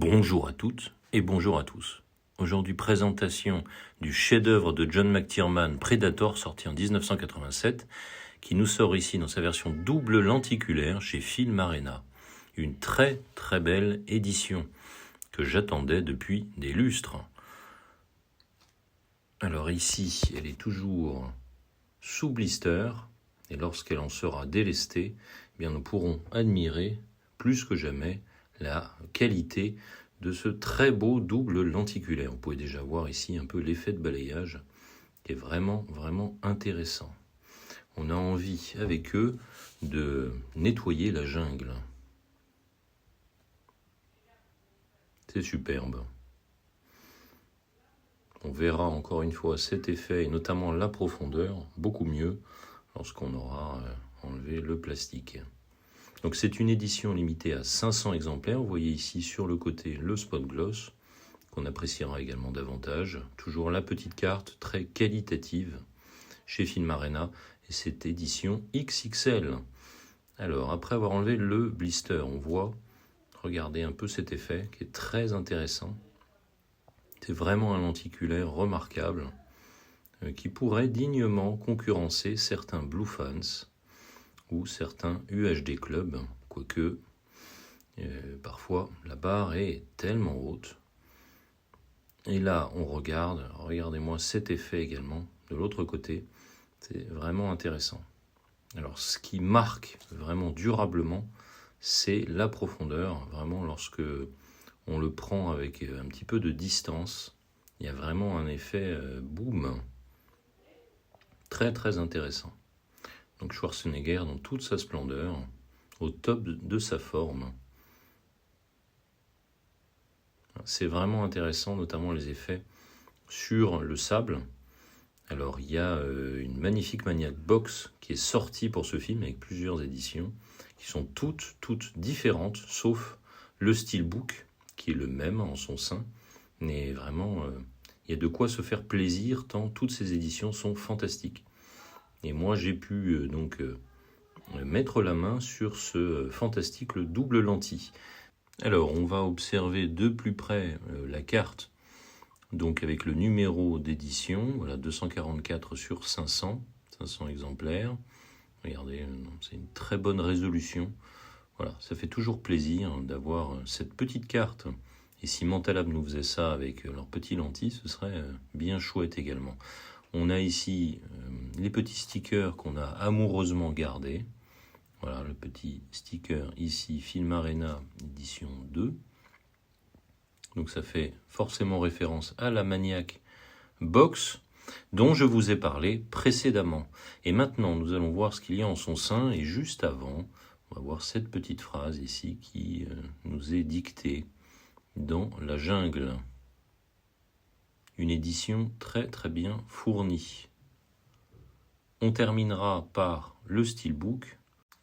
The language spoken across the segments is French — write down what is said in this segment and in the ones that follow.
Bonjour à toutes et bonjour à tous. Aujourd'hui, présentation du chef-d'œuvre de John McTiernan, Predator, sorti en 1987, qui nous sort ici dans sa version double lenticulaire chez Film Arena. Une très très belle édition que j'attendais depuis des lustres. Alors ici, elle est toujours sous blister, et lorsqu'elle en sera délestée, eh bien nous pourrons admirer plus que jamais la qualité de ce très beau double lenticulaire. Vous pouvez déjà voir ici un peu l'effet de balayage qui est vraiment intéressant. On a envie avec eux de nettoyer la jungle. C'est superbe. On verra encore une fois cet effet et notamment la profondeur beaucoup mieux lorsqu'on aura enlevé le plastique. Donc c'est une édition limitée à 500 exemplaires. Vous voyez ici sur le côté le spot gloss qu'on appréciera également davantage. Toujours la petite carte très qualitative chez Film Arena et cette édition XXL. Alors après avoir enlevé le blister, on voit, regardez un peu cet effet qui est très intéressant. C'est vraiment un lenticulaire remarquable qui pourrait dignement concurrencer certains Blue Fans ou certains UHD Club, quoique parfois la barre est tellement haute. Et là, on regarde, regardez-moi cet effet également de l'autre côté, c'est vraiment intéressant. Alors, ce qui marque vraiment durablement, c'est la profondeur. Vraiment, lorsque on le prend avec un petit peu de distance, il y a vraiment un effet boom, très très intéressant. Donc Schwarzenegger dans toute sa splendeur, au top de sa forme. C'est vraiment intéressant, notamment les effets sur le sable. Alors il y a une magnifique Maniac Box qui est sortie pour ce film avec plusieurs éditions, qui sont toutes différentes, sauf le steelbook, qui est le même en son sein. Mais vraiment, il y a de quoi se faire plaisir, tant toutes ces éditions sont fantastiques. Et moi, j'ai pu mettre la main sur ce fantastique double lentille. Alors, on va observer de plus près la carte, donc avec le numéro d'édition, voilà, 244 sur 500 exemplaires. Regardez, c'est une très bonne résolution. Voilà, ça fait toujours plaisir d'avoir cette petite carte. Et si Mentalab nous faisait ça avec leurs petits lentilles, ce serait bien chouette également. On a ici les petits stickers qu'on a amoureusement gardés. Voilà le petit sticker ici, Film Arena édition 2. Donc ça fait forcément référence à la Maniac Box dont je vous ai parlé précédemment. Et maintenant, nous allons voir ce qu'il y a en son sein. Et juste avant, on va voir cette petite phrase ici qui nous est dictée dans la jungle. Une édition très très bien fournie. On terminera par le steelbook.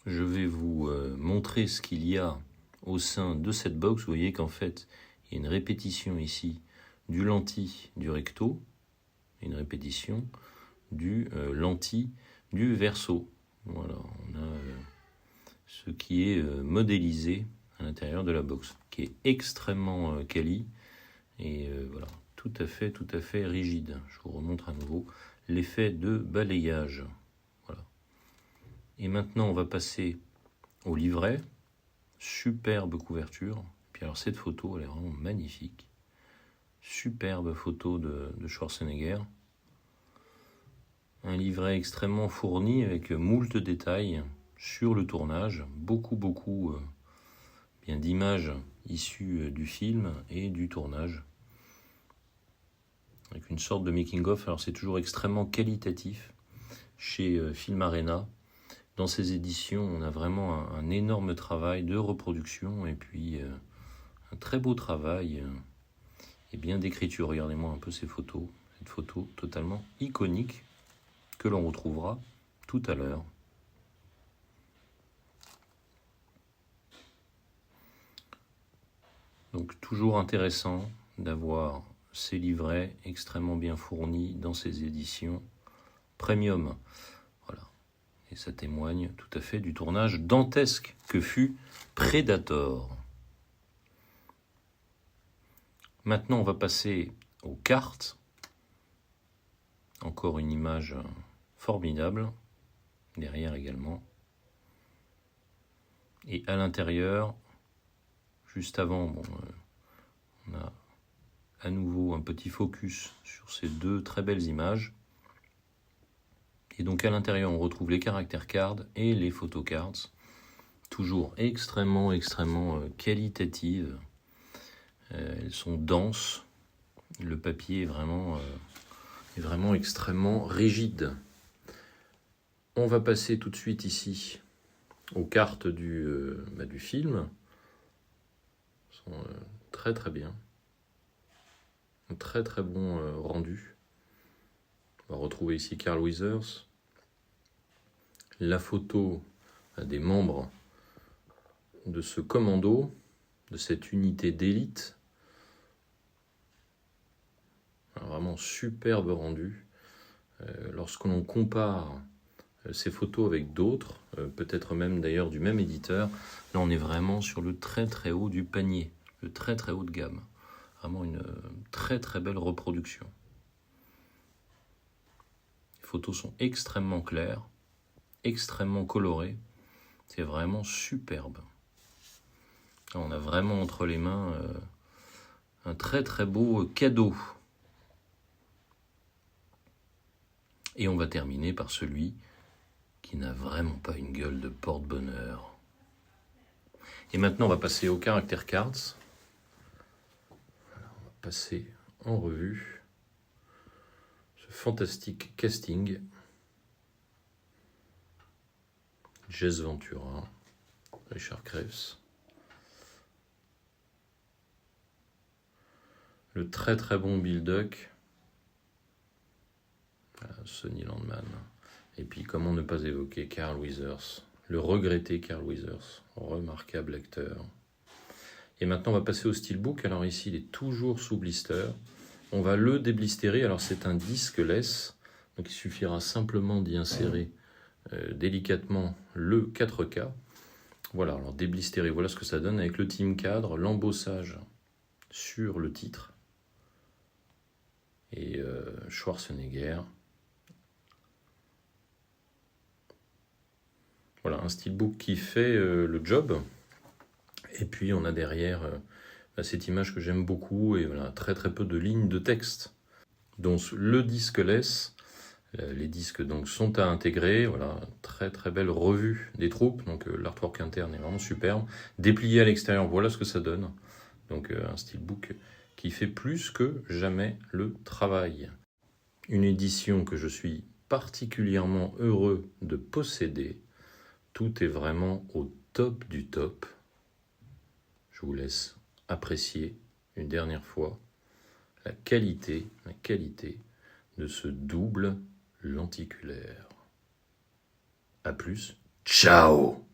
Je vais vous montrer ce qu'il y a au sein de cette box. Vous voyez qu'en fait, il y a une répétition ici du lentille du recto, une répétition du lentille du verso. Voilà, on a ce qui est modélisé à l'intérieur de la box, qui est extrêmement quali et voilà, tout à fait rigide. Je vous remontre à nouveau l'effet de balayage. Voilà. Et maintenant, on va passer au livret. Superbe couverture. Puis alors, cette photo, elle est vraiment magnifique. Superbe photo de Schwarzenegger. Un livret extrêmement fourni avec moult détails sur le tournage. Beaucoup bien d'images issues du film et du tournage. Avec une sorte de making-of. Alors c'est toujours extrêmement qualitatif chez Film Arena. Dans ces éditions, on a vraiment un énorme travail de reproduction et puis un très beau travail et bien d'écriture. Regardez-moi un peu ces photos. Cette photo totalement iconique que l'on retrouvera tout à l'heure. Donc toujours intéressant d'avoir ces livrets extrêmement bien fournis dans ces éditions premium. Voilà. Et ça témoigne tout à fait du tournage dantesque que fut Predator. Maintenant, on va passer aux cartes. Encore une image formidable, derrière également. Et à l'intérieur, juste avant, on a à nouveau un petit focus sur ces deux très belles images. Et donc à l'intérieur, on retrouve les caractères cards et les photocards, toujours extrêmement qualitatives. Elles sont denses, le papier est vraiment extrêmement rigide. On va passer tout de suite ici aux cartes du film. Elles sont très bien, un très bon rendu. On va retrouver ici Carl Weathers, la photo des membres de ce commando, de cette unité d'élite. Vraiment superbe rendu. Lorsque l'on compare ces photos avec d'autres, peut-être même d'ailleurs du même éditeur, là on est vraiment sur le très haut du panier, le très haut de gamme. Vraiment une très belle reproduction. Les photos sont extrêmement claires, extrêmement colorées. C'est vraiment superbe. Là, on a vraiment entre les mains un très beau cadeau. Et on va terminer par celui qui n'a vraiment pas une gueule de porte-bonheur. Et maintenant, on va passer aux caractère cards. Alors, on va passer en revue ce fantastique casting. Jess Ventura, Richard Graves. Le très bon Bill Duck. Voilà, Sonny Landman. Et puis, comment ne pas évoquer Carl Weathers, le regretté Carl Weathers, remarquable acteur. Et maintenant, on va passer au steelbook. Alors ici, il est toujours sous blister. On va le déblisterer. Alors, c'est un disque-less. Donc, il suffira simplement d'y insérer délicatement le 4K. Voilà, alors déblisterer, voilà ce que ça donne avec le team cadre, l'embossage sur le titre. Et Schwarzenegger. Voilà, un steelbook qui fait le job. Et puis on a derrière cette image que j'aime beaucoup et voilà, très peu de lignes de texte. Donc le disque laisse, les disques donc sont à intégrer. Voilà, très belle revue des troupes. Donc l'artwork interne est vraiment superbe. Déplié à l'extérieur, voilà ce que ça donne. Donc un steelbook qui fait plus que jamais le travail. Une édition que je suis particulièrement heureux de posséder. Tout est vraiment au top du top. Je vous laisse apprécier une dernière fois la qualité de ce double lenticulaire. A plus, ciao!